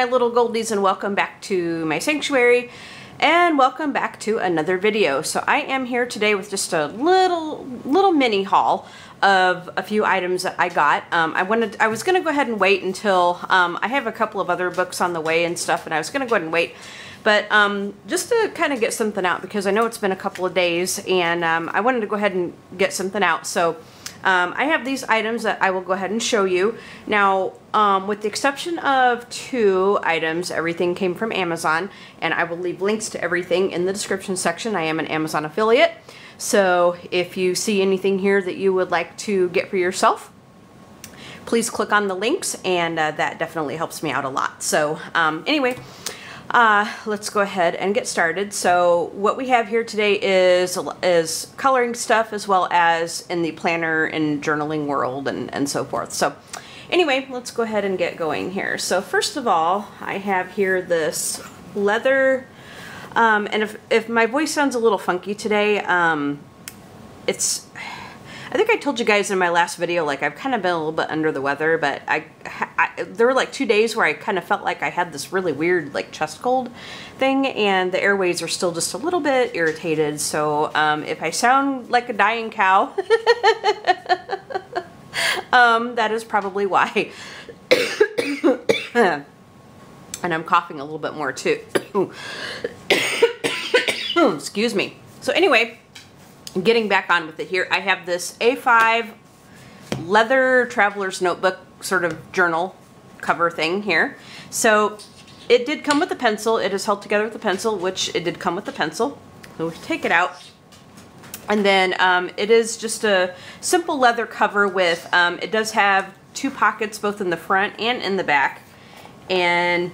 my little goldies, and welcome back to my sanctuary, and welcome back to another video. So I am here today with just a little mini haul of a few items that I got. I was gonna go ahead and wait until I have a couple of other books on the way and stuff, and I was gonna go ahead and wait, but just to kind of get something out, because I know it's been a couple of days, and I wanted to go ahead and get something out. So I have these items that I will go ahead and show you. Now, with the exception of 2 items, everything came from Amazon, and I will leave links to everything in the description section. I am an Amazon affiliate, so if you see anything here that you would like to get for yourself, please click on the links, and that definitely helps me out a lot. So anyway, let's go ahead and get started. So what we have here today is coloring stuff, as well as in the planner and journaling world and so forth. So anyway, let's go ahead and get going here. So first of all, I have here this leather, and if my voice sounds a little funky today, I think I told you guys in my last video, like, I've kind of been a little bit under the weather, but there were like 2 days where I kind of felt like I had this really weird, like, chest cold thing, and the airways are still just a little bit irritated. So if I sound like a dying cow, that is probably why. And I'm coughing a little bit more too. Excuse me. So anyway, getting back on with it here, I have this A5 leather traveler's notebook sort of journal cover thing here. So it did come with a pencil. It is held together with a pencil, which it did come with a pencil. So we take it out. And then it is just a simple leather cover with, it does have 2 pockets both in the front and in the back. And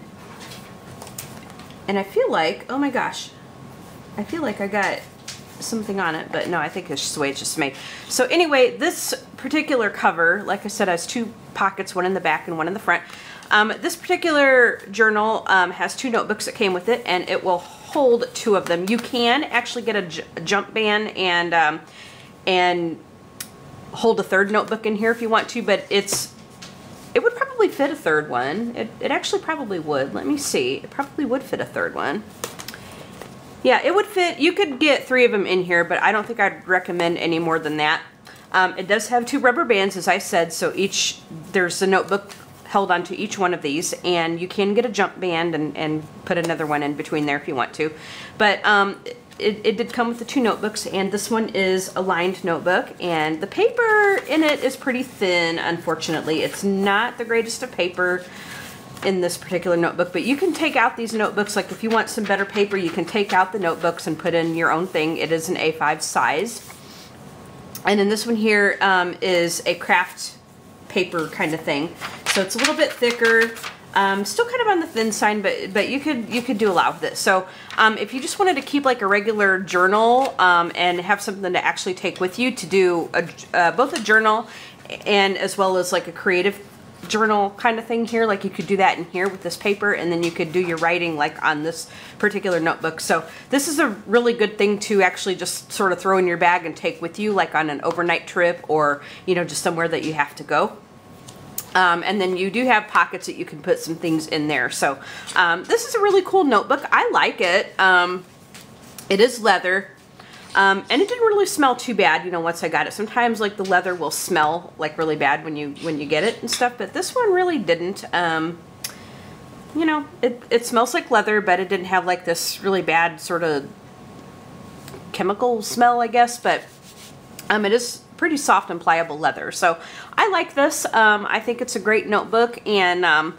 I feel like, oh my gosh, I feel like I got something on it, but no, I think it's just the way it's just made. So anyway, this particular cover, like I said, has 2 pockets, one in the back and one in the front. This particular journal has 2 notebooks that came with it, and it will hold 2 of them. You can actually get a jump band and hold a 3rd notebook in here if you want to, but it would probably fit a 3rd one. It actually probably would. Let me see. It probably would fit a 3rd one. Yeah, it would fit. You could get 3 of them in here, but I don't think I'd recommend any more than that. It does have 2 rubber bands, as I said, so there's a notebook held onto each one of these, and you can get a jump band and put another one in between there if you want to. But it did come with the 2 notebooks, and this one is a lined notebook, and the paper in it is pretty thin, unfortunately. It's not the greatest of paper in this particular notebook, but you can take out these notebooks. Like, if you want some better paper, you can take out the notebooks and put in your own thing. It is an A5 size. And then this one here is a craft paper kind of thing. So it's a little bit thicker, still kind of on the thin side, but you could do a lot with it. So if you just wanted to keep like a regular journal and have something to actually take with you to do both a journal and as well as like a creative journal kind of thing here, like you could do that in here with this paper, and then you could do your writing like on this particular notebook. So this is a really good thing to actually just sort of throw in your bag and take with you, like on an overnight trip, or you know, just somewhere that you have to go. And then you do have pockets that you can put some things in there. So this is a really cool notebook. I like it. It is leather. And it didn't really smell too bad, you know, once I got it. Sometimes like the leather will smell like really bad when you get it and stuff, but this one really didn't. You know, it smells like leather, but it didn't have like this really bad sort of chemical smell, I guess, but it is pretty soft and pliable leather. So I like this. I think it's a great notebook, and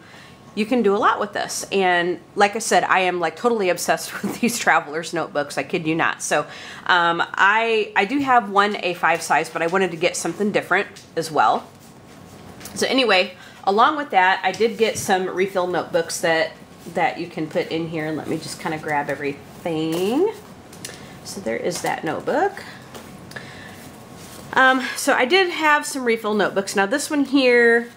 you can do a lot with this. And like I said, I am like totally obsessed with these traveler's notebooks. I kid you not. So I do have one A5 size, but I wanted to get something different as well. So anyway, along with that, I did get some refill notebooks that you can put in here. And let me just kind of grab everything. So there is that notebook. So I did have some refill notebooks. Now this one here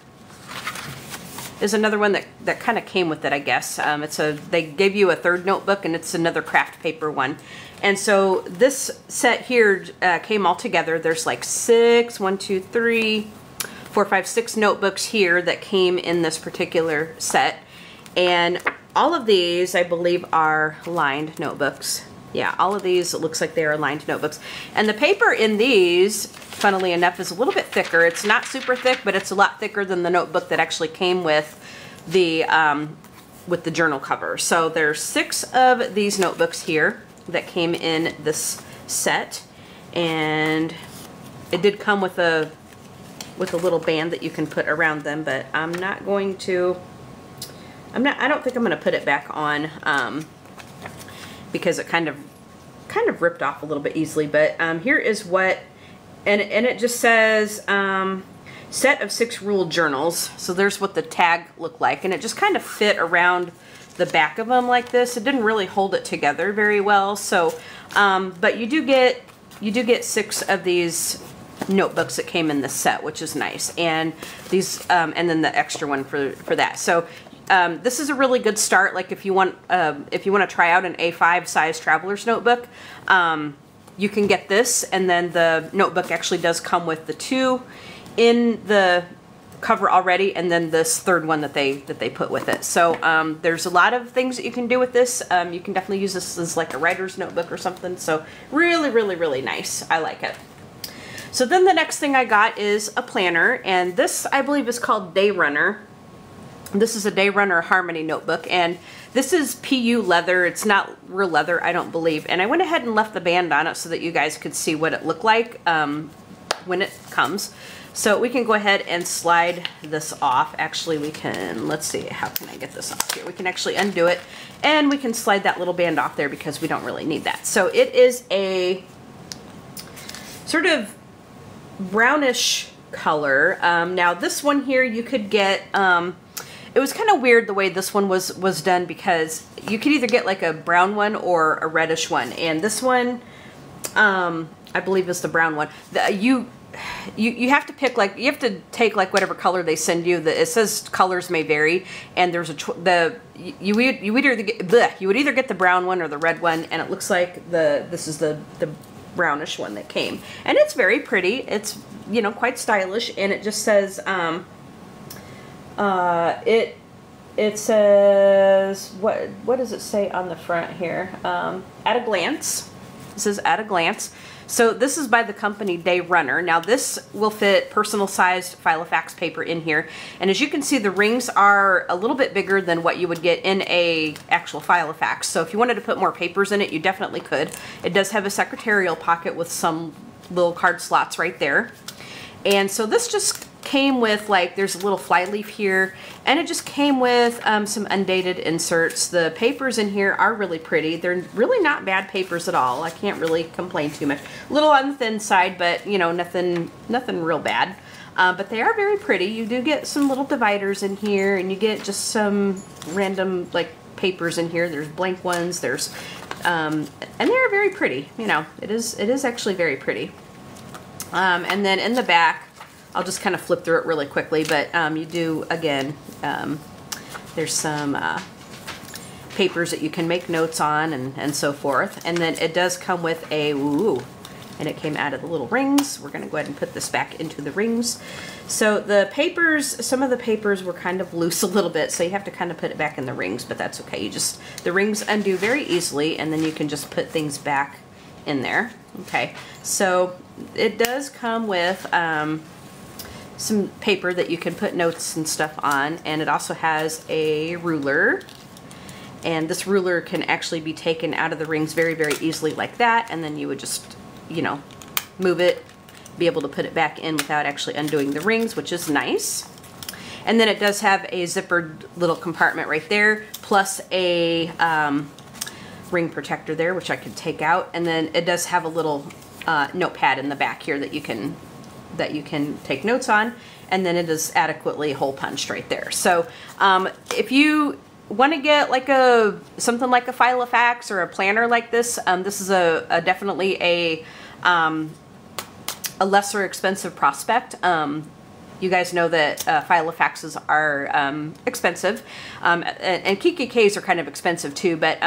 is another one that kind of came with it, I guess. They gave you a 3rd notebook, and it's another craft paper one. And so this set here came all together. There's like 6, 1, 2, 3, 4, 5, 6 notebooks here that came in this particular set. And all of these, I believe, are lined notebooks. Yeah, all of these, it looks like they are lined notebooks. And the paper in these, funnily enough, is a little bit thicker. It's not super thick, but it's a lot thicker than the notebook that actually came with the journal cover. So there's 6 of these notebooks here that came in this set, and it did come with a little band that you can put around them, but I'm not going to. I don't think I'm going to put it back on because it kind of ripped off a little bit easily. But here is what, and it just says set of 6 ruled journals. So there's what the tag looked like, and it just kind of fit around the back of them like this. It didn't really hold it together very well. So, but you do get 6 of these notebooks that came in the set, which is nice, and these and then the extra one for that. So this is a really good start. Like if you want to try out an A5 size traveler's notebook, you can get this, and then the notebook actually does come with the 2 in the cover already, and then this 3rd one that they put with it. So there's a lot of things that you can do with this. You can definitely use this as like a writer's notebook or something. So really, really, really nice. I like it. So then the next thing I got is a planner, and this I believe is called Dayrunner. This is a Dayrunner Harmony notebook, and this is PU leather. It's not real leather, I don't believe. And I went ahead and left the band on it so that you guys could see what it looked like when it comes. So we can go ahead and slide this off. Actually, we can, let's see, how can I get this off here? We can actually undo it, and we can slide that little band off there because we don't really need that. So it is a sort of brownish color. Now this one here you could get, it was kind of weird the way this one was done, because you could either get like a brown one or a reddish one, and this one I believe is the brown one. You have to pick, like, you have to take like whatever color they send you. It says colors may vary, and there's you would either get the brown one or the red one, and it looks like this is the brownish one that came, and it's very pretty. It's, you know, quite stylish, and it just says it says, what does it say on the front here? At a glance. It says at a glance. So this is by the company Dayrunner. Now this will fit personal sized Filofax paper in here, and as you can see, the rings are a little bit bigger than what you would get in a actual Filofax. So if you wanted to put more papers in it, you definitely could. It does have a secretarial pocket with some little card slots right there. And so this just came with, like, there's a little flyleaf here, and it just came with some undated inserts. The papers in here are really pretty. They're really not bad papers at all. I can't really complain too much. A little on the thin side, but, you know, nothing real bad. But they are very pretty. You do get some little dividers in here, and you get just some random, like, papers in here. There's blank ones. There's and they're very pretty. You know, it is actually very pretty. And then in the back, I'll just kind of flip through it really quickly, but you do, again, there's some papers that you can make notes on and so forth. And then it does come with a, and it came out of the little rings. We're going to go ahead and put this back into the rings. So the papers, some of the papers were kind of loose a little bit, so you have to kind of put it back in the rings, but that's okay. The rings undo very easily, and then you can just put things back in there. Okay, so it does come with some paper that you can put notes and stuff on, and it also has a ruler, and this ruler can actually be taken out of the rings very, very easily like that, and then you would just, you know, move it, be able to put it back in without actually undoing the rings, which is nice. And then it does have a zippered little compartment right there, plus a ring protector there, which I could take out, and then it does have a little notepad in the back here that you can take notes on, and then it is adequately hole punched right there. So if you want to get like something like a Filofax or a planner like this, this is definitely a lesser expensive prospect. You guys know that Filofaxes are expensive, and KKKs are kind of expensive too, but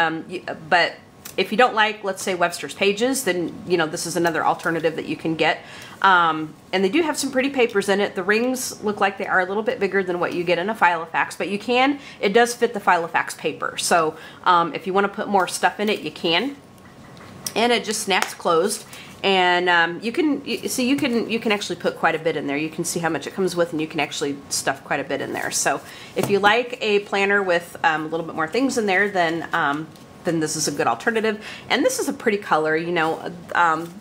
If you don't like, let's say, Webster's Pages, then, you know, this is another alternative that you can get. And they do have some pretty papers in it. The rings look like they are a little bit bigger than what you get in a Filofax, but it does fit the Filofax paper. So if you want to put more stuff in it, you can. And it just snaps closed. And you can actually put quite a bit in there. You can see how much it comes with, and you can actually stuff quite a bit in there. So if you like a planner with a little bit more things in there, then this is a good alternative. And this is a pretty color, you know,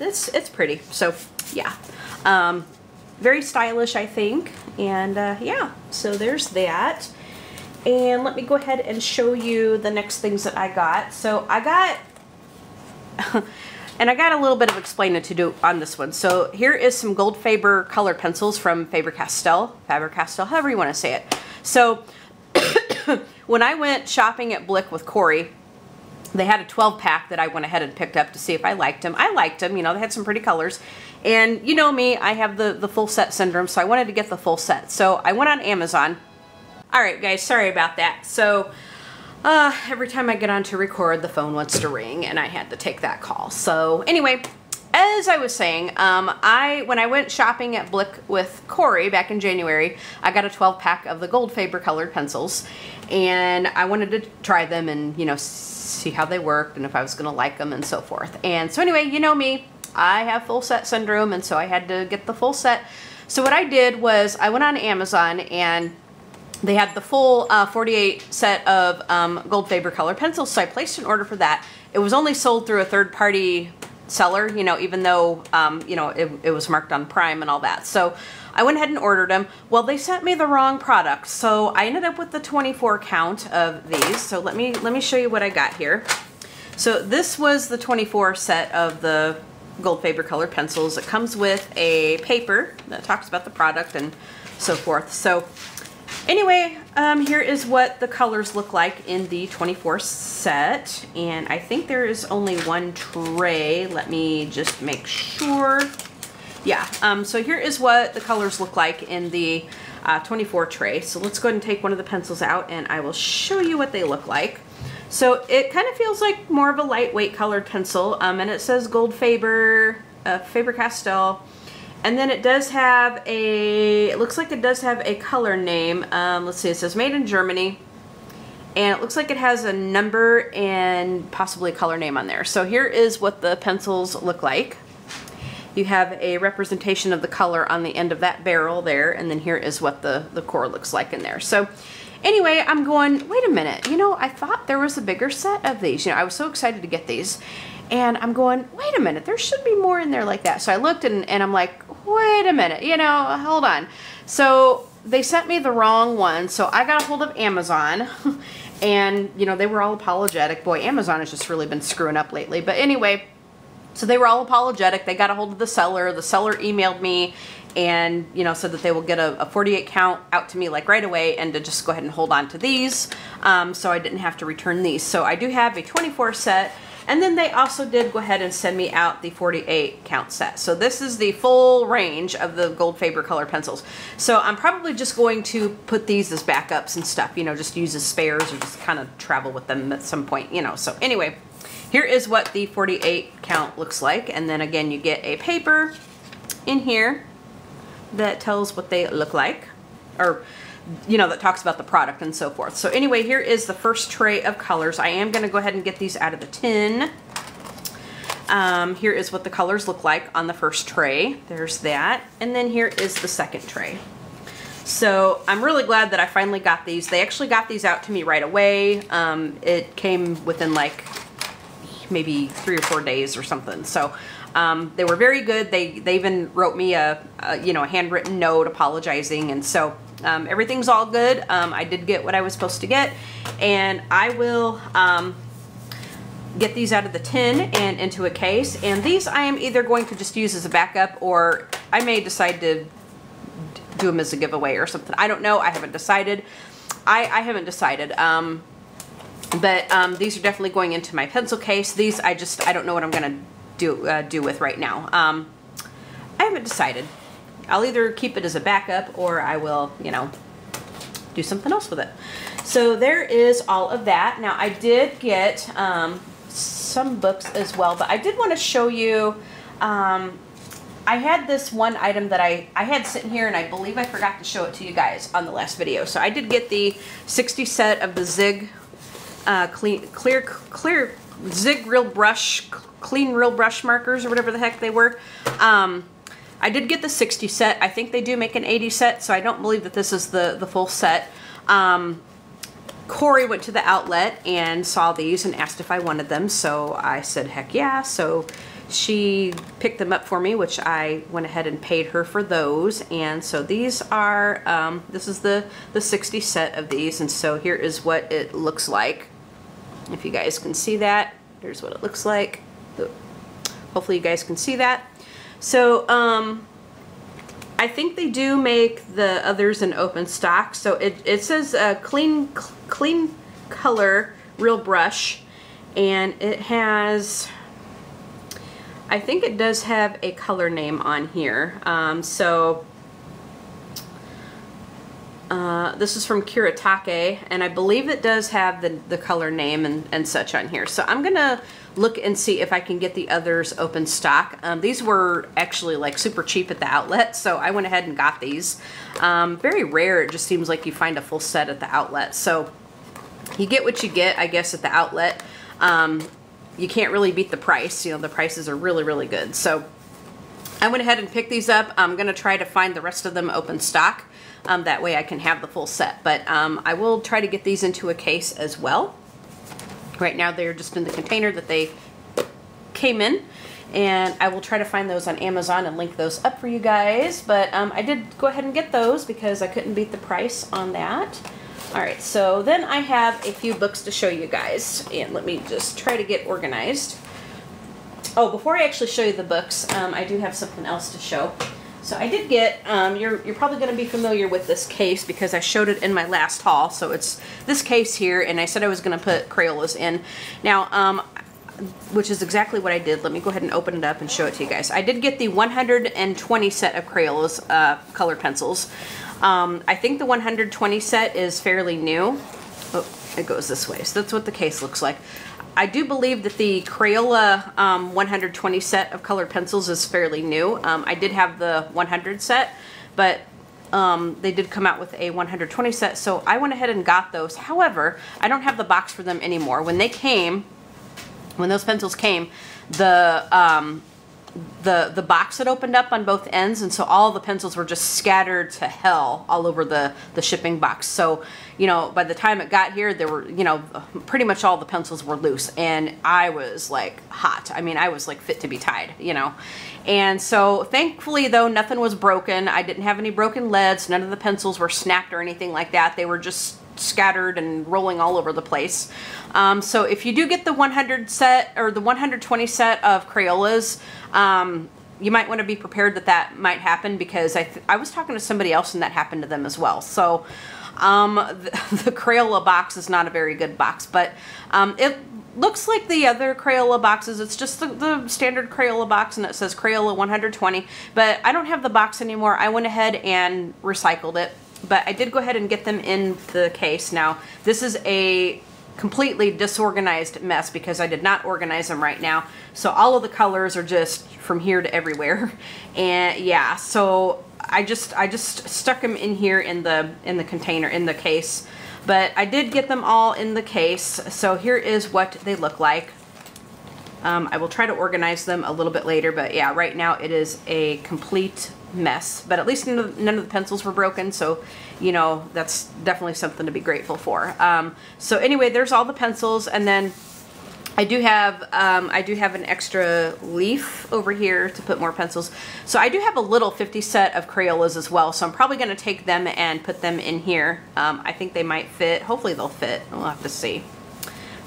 it's pretty. So yeah, very stylish, I think. And yeah, so there's that. And let me go ahead and show you the next things that I got. So I got, and I got a little bit of explaining to do on this one. So here is some Goldfaber colored pencils from FaberCastell, however you want to say it. So when I went shopping at Blick with Corey, they had a 12-pack that I went ahead and picked up to see if I liked them. I liked them, you know, they had some pretty colors. And you know me, I have the full set syndrome, so I wanted to get the full set. So I went on Amazon. All right, guys, sorry about that. So every time I get on to record, the phone wants to ring, and I had to take that call. So anyway, as I was saying, when I went shopping at Blick with Corey back in January, I got a 12-pack of the Goldfaber colored pencils, and I wanted to try them and, you know, see how they worked and if I was going to like them and so forth. And so anyway, you know me, I have full set syndrome, and so I had to get the full set. So what I did was I went on Amazon, and they had the full 48 set of Goldfaber colored pencils, so I placed an order for that. It was only sold through a third-party seller, you know, even though, you know, it was marked on Prime and all that. So I went ahead and ordered them. Well, they sent me the wrong product, so I ended up with the 24 count of these. So let me show you what I got here. So this was the 24 set of the Goldfaber colored pencils. It comes with a paper that talks about the product and so forth. So anyway, here is what the colors look like in the 24 set, and I think there is only one tray. Let me just make sure. Yeah, so here is what the colors look like in the 24 tray. So let's go ahead and take one of the pencils out, and I will show you what they look like. So it kind of feels like more of a lightweight colored pencil, and it says Goldfaber, FaberCastell. And then it does have it looks like it does have a color name. Let's see, it says made in Germany. And it looks like it has a number and possibly a color name on there. So here is what the pencils look like. You have a representation of the color on the end of that barrel there. And then here is what the core looks like in there. So anyway, I'm going, wait a minute. You know, I thought there was a bigger set of these. You know, I was so excited to get these. And I'm going, wait a minute, there should be more in there like that. So I looked and I'm like, wait a minute, you know, hold on. So they sent me the wrong one. So I got a hold of Amazon and, you know, they were all apologetic. Boy, Amazon has just really been screwing up lately. But anyway, so they were all apologetic. They got a hold of the seller. The seller emailed me and, you know, said that they will get a 48 count out to me like right away and to just go ahead and hold on to these. So I didn't have to return these. So I do have a 24 set. And then they also did go ahead and send me out the 48 count set. So this is the full range of the Goldfaber color pencils. So I'm probably just going to put these as backups and stuff, you know, just use as spares or just kind of travel with them at some point, you know. So anyway, here is what the 48 count looks like. And then again, you get a paper in here that tells what they look like, or you know, that talks about the product and so forth. So anyway, here is the first tray of colors. I am going to go ahead and get these out of the tin. Here is what the colors look like on the first tray. There's that. And then here is the second tray. So I'm really glad that I finally got these. They actually got these out to me right away. It came within like maybe 3 or 4 days or something. So they were very good. They even wrote me a you know, a handwritten note apologizing, and so everything's all good. I did get what I was supposed to get, and I will get these out of the tin and into a case. And these I am either going to just use as a backup, or I may decide to do them as a giveaway or something. I don't know. I haven't decided. I haven't decided. But these are definitely going into my pencil case. These I don't know what I'm gonna do with right now. I haven't decided. I'll either keep it as a backup or I will, you know, do something else with it. So there is all of that. Now I did get some books as well, but I did want to show you, I had this one item that I had sitting here, and I believe I forgot to show it to you guys on the last video. So I did get the 60 set of the Zig clear Zig real brush, clean real brush markers, or whatever the heck they were. I did get the 60 set. I think they do make an 80 set, so I don't believe that this is the full set. Corey went to the outlet and saw these and asked if I wanted them, so I said heck yeah. So she picked them up for me, which I went ahead and paid her for those. And so these are, this is the 60 set of these, and so here is what it looks like. If you guys can see that, here's what it looks like. Hopefully you guys can see that. So I think they do make the others in open stock. So it says clean color real brush, and it has, I think it does have a color name on here. This is from Kiretake, and I believe it does have the color name and such on here. So I'm gonna look and see if I can get the others open stock. These were actually like super cheap at the outlet, so I went ahead and got these. Very rare, it just seems like you find a full set at the outlet. So you get what you get, I guess, at the outlet. You can't really beat the price. You know, the prices are really, really good. So I went ahead and picked these up. I'm gonna try to find the rest of them open stock. That way I can have the full set. But I will try to get these into a case as well. Right now they're just in the container that they came in. And I will try to find those on Amazon and link those up for you guys. But I did go ahead and get those because I couldn't beat the price on that. Alright, so then I have a few books to show you guys. And let me just try to get organized. Oh, before I actually show you the books, I do have something else to show. So I did get, you're probably going to be familiar with this case because I showed it in my last haul. So it's this case here, and I said I was going to put Crayolas in. Now, which is exactly what I did. Let me go ahead and open it up and show it to you guys. I did get the 120 set of Crayolas color pencils. I think the 120 set is fairly new. Oh, it goes this way. So that's what the case looks like. I do believe that the Crayola 120 set of colored pencils is fairly new. I did have the 100 set, but they did come out with a 120 set, so I went ahead and got those. However, I don't have the box for them anymore. When they came, when those pencils came, the box had opened up on both ends, and so all the pencils were just scattered to hell all over the shipping box. So, you know, by the time it got here, there were, you know, pretty much all the pencils were loose, and I was like hot. I mean, I was like fit to be tied, you know. And so thankfully though, nothing was broken. I didn't have any broken leads. None of the pencils were snapped or anything like that. They were just scattered and rolling all over the place. So if you do get the 100 set or the 120 set of Crayolas, you might want to be prepared that that might happen, because I was talking to somebody else and that happened to them as well. So the Crayola box is not a very good box, but it looks like the other Crayola boxes. It's just the standard Crayola box, and it says Crayola 120, but I don't have the box anymore. I went ahead and recycled it, but I did go ahead and get them in the case. Now, this is a completely disorganized mess because I did not organize them right now. So all of the colors are just from here to everywhere. And yeah, so I just stuck them in here in the container, in the case. But I did get them all in the case. So here is what they look like. I will try to organize them a little bit later, but yeah, right now it is a complete mess. But at least none of the pencils were broken, so you know, that's definitely something to be grateful for. So anyway, there's all the pencils, and then I do have an extra leaf over here to put more pencils. So I do have a little 50 set of Crayolas as well, so I'm probably going to take them and put them in here. I think they might fit. Hopefully they'll fit. We'll have to see.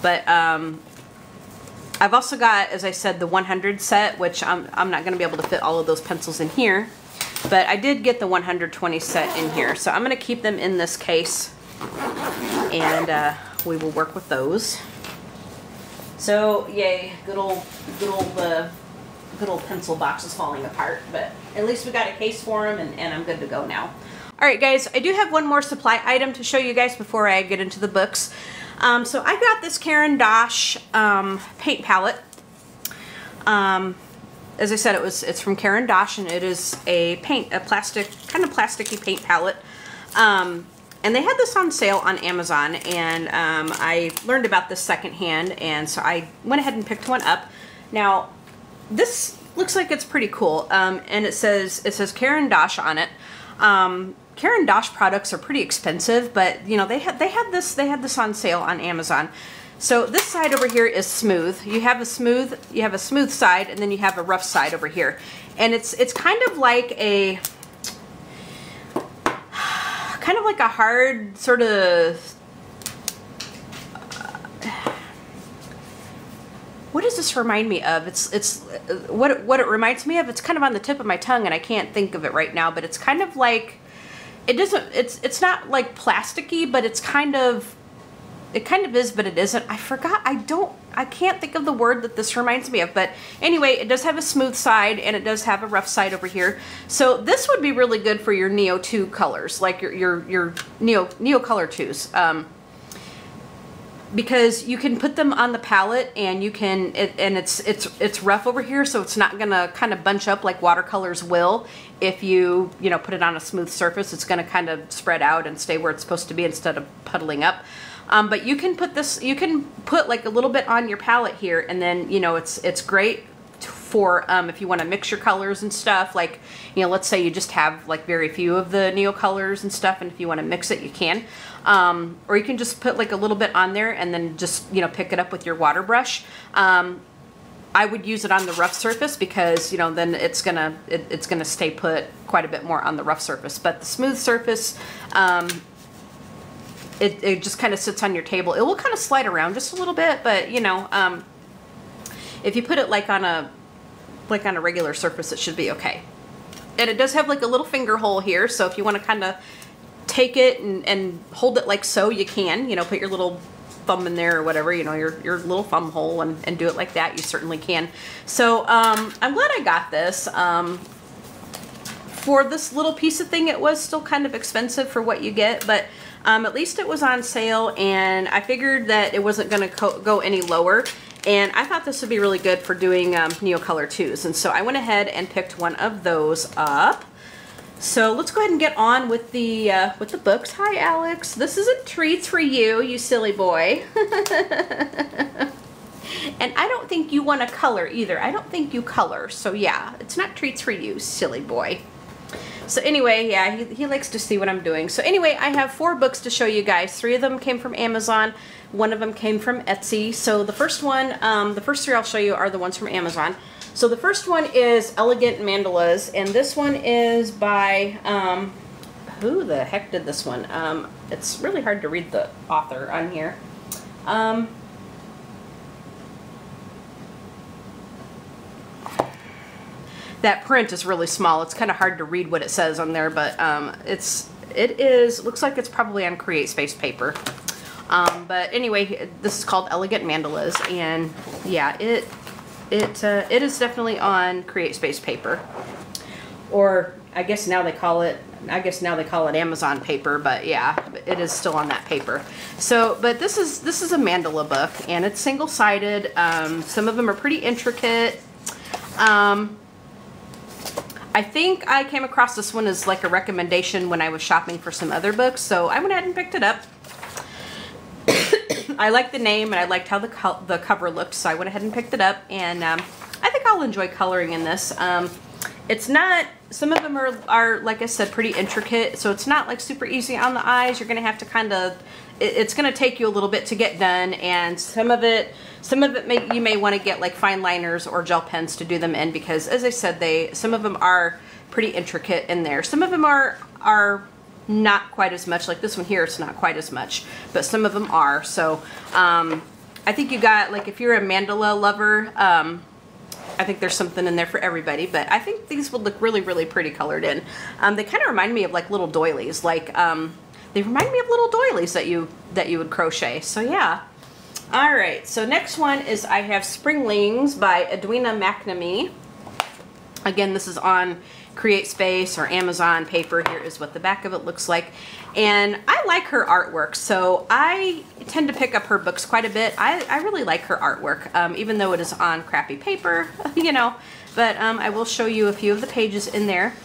But I've also got, as I said, the 100 set, which I'm not going to be able to fit all of those pencils in here. But I did get the 120 set in here, so I'm going to keep them in this case, and we will work with those. So yay, good old pencil box is falling apart, but at least we got a case for them, and I'm good to go now. All right, guys, I do have one more supply item to show you guys before I get into the books. So I got this Caran paint palette. As I said, it's from Caran, and it is a plastic, kind of plasticky paint palette. And they had this on sale on Amazon, and I learned about this secondhand, and so I went ahead and picked one up. Now, this looks like it's pretty cool, and it says Caran on it. Caran products are pretty expensive, but you know they had this on sale on Amazon. So this side over here is smooth. You have a smooth side, and then you have a rough side over here, and it's kind of like a hard sort of, what does this remind me of? It's what it reminds me of. It's kind of on the tip of my tongue, and I can't think of it right now. But it's kind of like, it's not like plasticky, but it kind of is, but it isn't. I forgot. I can't think of the word that this reminds me of. But anyway, it does have a smooth side, and it does have a rough side over here. So this would be really good for your Neo 2 colors, like your Neo Color 2s. Because you can put them on the palette, and you can, and it's rough over here, so it's not gonna kind of bunch up like watercolors will. If you put it on a smooth surface, it's gonna kind of spread out and stay where it's supposed to be instead of puddling up. But you can put like a little bit on your palette here, and then it's great for if you want to mix your colors and stuff. Like, let's say you just have like very few of the Neo colors and stuff, and if you want to mix it, you can. Or you can just put like a little bit on there, and then just pick it up with your water brush. I would use it on the rough surface because then it's gonna stay put quite a bit more on the rough surface. But the smooth surface, it just kind of sits on your table. It will kind of slide around just a little bit, but if you put it like on a regular surface, it should be okay. And it does have like a little finger hole here, so if you want to kind of take it and hold it like so, you can. Put your little thumb in there or whatever, your little thumb hole, and do it like that. You certainly can. So I'm glad I got this. For this little piece of thing, it was still kind of expensive for what you get, but at least it was on sale, and I figured that it wasn't going to go any lower, and I thought this would be really good for doing Neo Color 2s, and so I went ahead and picked one of those up. So let's go ahead and get on with the books. Hi, Alex. This isn't treats for you, you silly boy. And I don't think you want to color either. I don't think you color, so yeah, it's not treats for you, silly boy. So anyway, yeah, he likes to see what I'm doing. So anyway, I have 4 books to show you guys. 3 of them came from Amazon. 1 of them came from Etsy. So the first one, the first 3 I'll show you are the ones from Amazon. So the first one is Elegant Mandalas, and this one is by, who the heck did this one? It's really hard to read the author on here. That print is really small. It's kind of hard to read what it says on there, but looks like it's probably on Create Space paper. But anyway, this is called Elegant Mandalas, and yeah, it is definitely on Create Space paper, or I guess now they call it Amazon paper, but yeah, it is still on that paper. So, but this is a mandala book, and it's single-sided. Some of them are pretty intricate. I think I came across this one as like a recommendation when I was shopping for some other books, so I went ahead and picked it up. I liked the name, and I liked how the cover looked, so I went ahead and picked it up, and I think I'll enjoy coloring in this. It's not, some of them are like I said, pretty intricate, so it's not like super easy on the eyes. You're going to have to kind of, it's going to take you a little bit to get done, and some of it you may want to get like fine liners or gel pens to do them in, because as I said, some of them are pretty intricate in there. Some of them are not quite as much. Like this one here, it's not quite as much, but some of them are. So I think you got, like, if you're a mandala lover, I think there's something in there for everybody, but I think these would look really, really pretty colored in. They kind of remind me of like little doilies, like they remind me of little doilies that you would crochet. So yeah. All right, so next one is I have Springlings by Edwina McNamee. Again, this is on CreateSpace or Amazon paper. Here is what the back of it looks like. And I like her artwork, so I tend to pick up her books quite a bit. I really like her artwork, even though it is on crappy paper, you know. But I will show you a few of the pages in there.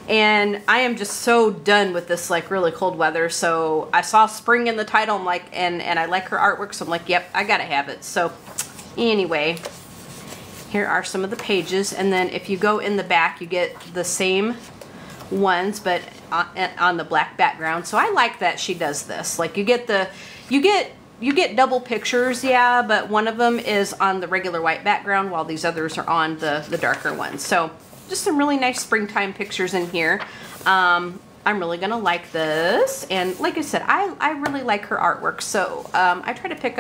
And I am just so done with this like really cold weather. So I saw spring in the title, I'm like, and I like her artwork, so I'm like, yep, I gotta have it. So anyway, here are some of the pages, and then if you go in the back, you get the same ones, but on the black background. So I like that she does this. Like you get double pictures, yeah, but one of them is on the regular white background while these others are on the darker ones. So just some really nice springtime pictures in here. I'm really gonna like this, and like I said, I really like her artwork. So I try to pick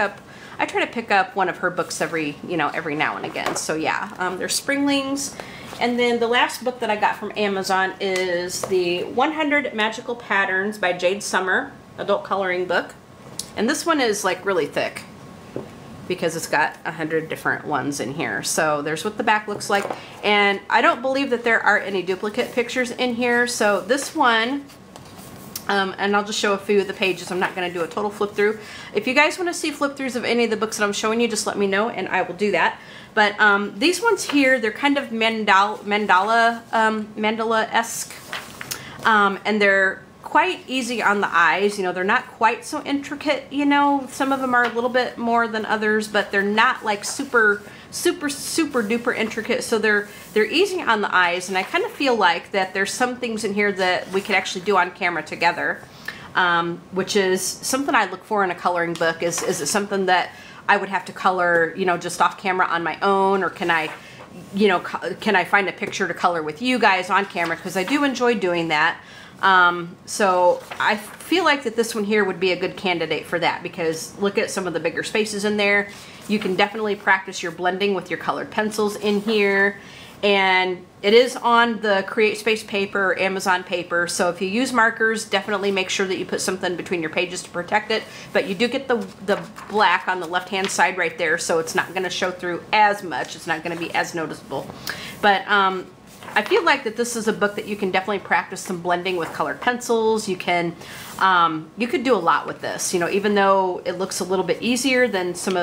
up one of her books every now and again. So yeah, there's Springlings. And then the last book that I got from Amazon is the 100 Magical Patterns by Jade Summer, adult coloring book. And this one is like really thick because it's got 100 different ones in here. So there's what the back looks like. And I don't believe that there are any duplicate pictures in here. So this one, and I'll just show a few of the pages. I'm not going to do a total flip through. If you guys want to see flip throughs of any of the books that I'm showing you, just let me know and I will do that. But these ones here, they're kind of Mandala-esque, and they're quite easy on the eyes. You know, they're not quite so intricate. You know, some of them are a little bit more than others, but they're not like super duper intricate. So they're easy on the eyes, and I kind of feel like that there's some things in here that we could actually do on camera together, which is something I look for in a coloring book. Is it something that I would have to color, you know, just off camera on my own, or can I, you know, can I find a picture to color with you guys on camera? Because I do enjoy doing that. So I feel like that this one here would be a good candidate for that, because look at some of the bigger spaces in there. You can definitely practice your blending with your colored pencils in here. And it is on the CreateSpace paper, Amazon paper. So if you use markers, definitely make sure that you put something between your pages to protect it. But you do get the black on the left-hand side right there, so it's not going to show through as much. It's not going to be as noticeable. But I feel like that this is a book that you can definitely practice some blending with colored pencils. You can, you could do a lot with this. You know, even though it looks a little bit easier than some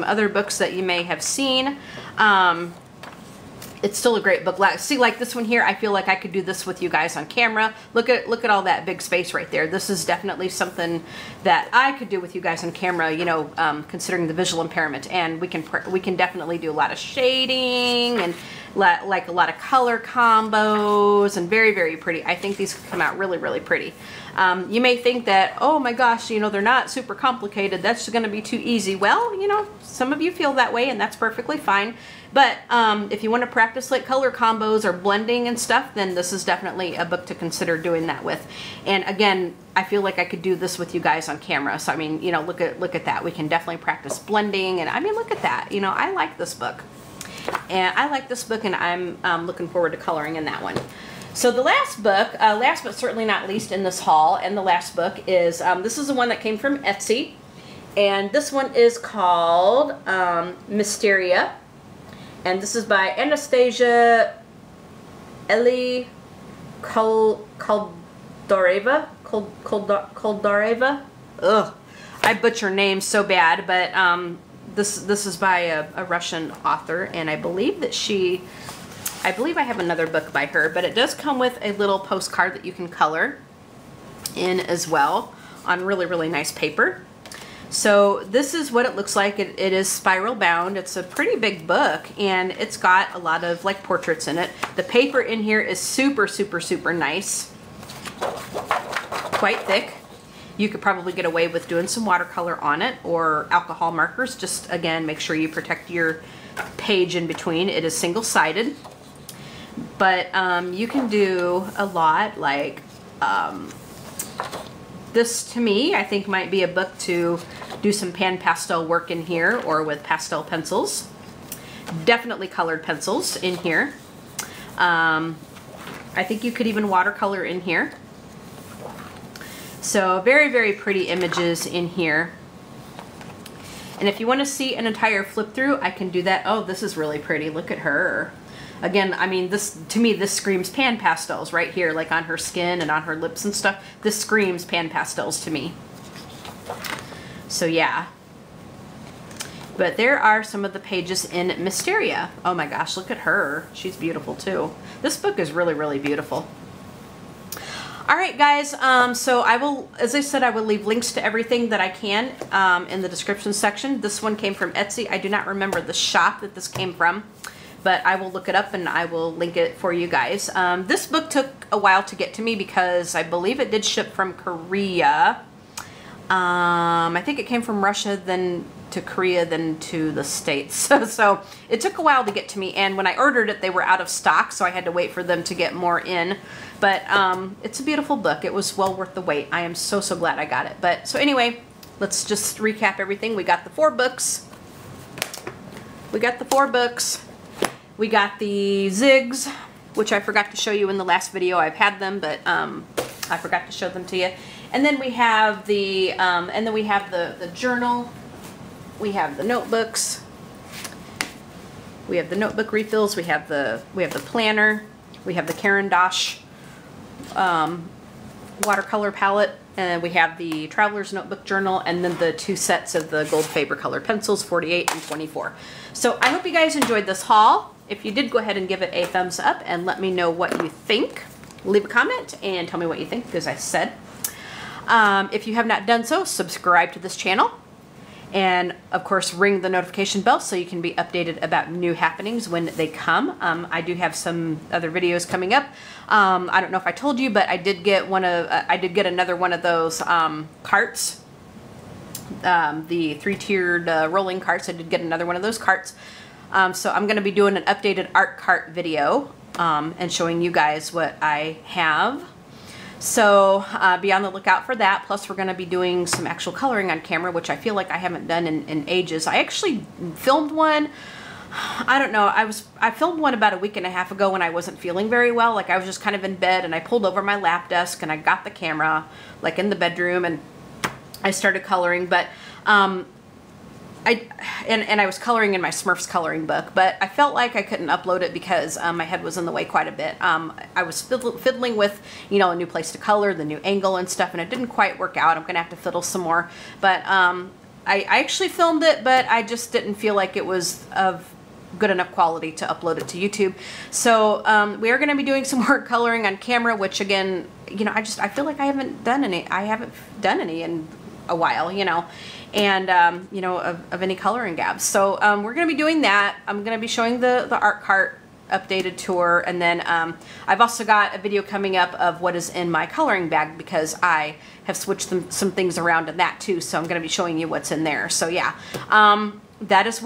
other books that you may have seen. It's still a great book. See, like this one here, I feel like I could do this with you guys on camera. Look at all that big space right there. This is definitely something that I could do with you guys on camera, you know, considering the visual impairment. And we can definitely do a lot of shading and like a lot of color combos, and very, very pretty. I think these come out really, really pretty. You may think that, oh my gosh, you know, they're not super complicated. That's going to be too easy. Well, you know, some of you feel that way, and that's perfectly fine. But if you want to practice like color combos or blending and stuff, then this is definitely a book to consider doing that with. And again, I feel like I could do this with you guys on camera. So I mean, you know, look at that. We can definitely practice blending, and I mean, look at that. You know, I like this book, and I'm looking forward to coloring in that one. So the last book, last but certainly not least in this haul, and the last book is this is the one that came from Etsy, and this one is called Mysteria. And this is by Anastasia, Elly, Koldareva. Ugh, I butcher names so bad, but this is by a Russian author, and I believe that I believe I have another book by her, but it does come with a little postcard that you can color in as well on really, really nice paper. So this is what it looks like. It is spiral bound. It's a pretty big book, and it's got a lot of like portraits in it. The paper in here is super, super, super nice. Quite thick. You could probably get away with doing some watercolor on it or alcohol markers. Just again, make sure you protect your page in between. It is single-sided, but you can do a lot. Like this, to me, I think might be a book to do some pan pastel work in here, or with pastel pencils. Definitely colored pencils in here. I think you could even watercolor in here. So very, very pretty images in here. And if you want to see an entire flip through, I can do that. Oh, this is really pretty. Look at her. Again, I mean, this, to me, this screams pan pastels right here, like on her skin and on her lips and stuff. This screams pan pastels to me. So yeah. But there are some of the pages in Mysteria. Oh my gosh, look at her. She's beautiful too. This book is really, really beautiful. All right, guys, so I will, as I said, I will leave links to everything that I can in the description section. This one came from Etsy. I do not remember the shop that this came from, but I will look it up and I will link it for you guys. This book took a while to get to me because I believe it did ship from Korea. I think it came from Russia, then to Korea, then to the States. So it took a while to get to me, and when I ordered it, they were out of stock, so I had to wait for them to get more in. But it's a beautiful book. It was well worth the wait. I am so, so glad I got it. But so anyway, let's just recap everything. We got the 4 books. We got the 4 books. We got the zigs, which I forgot to show you in the last video. I've had them, but I forgot to show them to you. And then we have the the journal. We have the notebooks. We have the notebook refills. We have the planner. We have the Caran watercolor palette, and we have the Traveler's Notebook journal, and then the 2 sets of the Goldfaber color pencils, 48 and 24. So I hope you guys enjoyed this haul. If you did, go ahead and give it a thumbs up and let me know what you think. Leave a comment and tell me what you think, as I said. If you have not done so, subscribe to this channel. And of course, ring the notification bell so you can be updated about new happenings when they come. I do have some other videos coming up. I don't know if I told you, but I did get another one of those carts, the 3-tiered rolling carts. I did get another one of those carts. So I'm going to be doing an updated art cart video and showing you guys what I have. So be on the lookout for that. Plus we're going to be doing some actual coloring on camera, which I feel like I haven't done in ages. I actually filmed one, I don't know, I filmed one about a week and a half ago when I wasn't feeling very well. Like I was just kind of in bed, and I pulled over my lap desk and I got the camera like in the bedroom and I started coloring. But I was coloring in my Smurfs coloring book, but I felt like I couldn't upload it because my head was in the way quite a bit. I was fiddling with, you know, a new place to color, the new angle and stuff, and it didn't quite work out. I'm gonna have to fiddle some more. But I actually filmed it, but I just didn't feel like it was of good enough quality to upload it to YouTube. So we are gonna be doing some more coloring on camera, which again, you know, I feel like I haven't done any in a while, you know, and you know, of any coloring gabs. So we're going to be doing that. I'm going to be showing the art cart updated tour, and then I've also got a video coming up of what is in my coloring bag, because I have switched some things around in that too. So I'm going to be showing you what's in there. So yeah, that is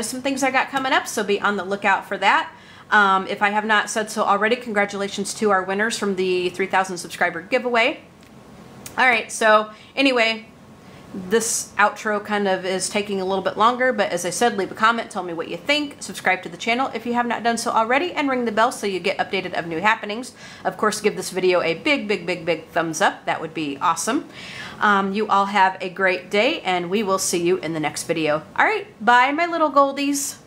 some things I got coming up. So be on the lookout for that. If I have not said so already, congratulations to our winners from the 3,000 subscriber giveaway. All right, so anyway, this outro kind of is taking a little bit longer, but as I said, leave a comment, tell me what you think, subscribe to the channel if you have not done so already, and ring the bell so you get updated of new happenings. Of course, give this video a big thumbs up. That would be awesome. You all have a great day, and we will see you in the next video. All right, bye, my little goldies.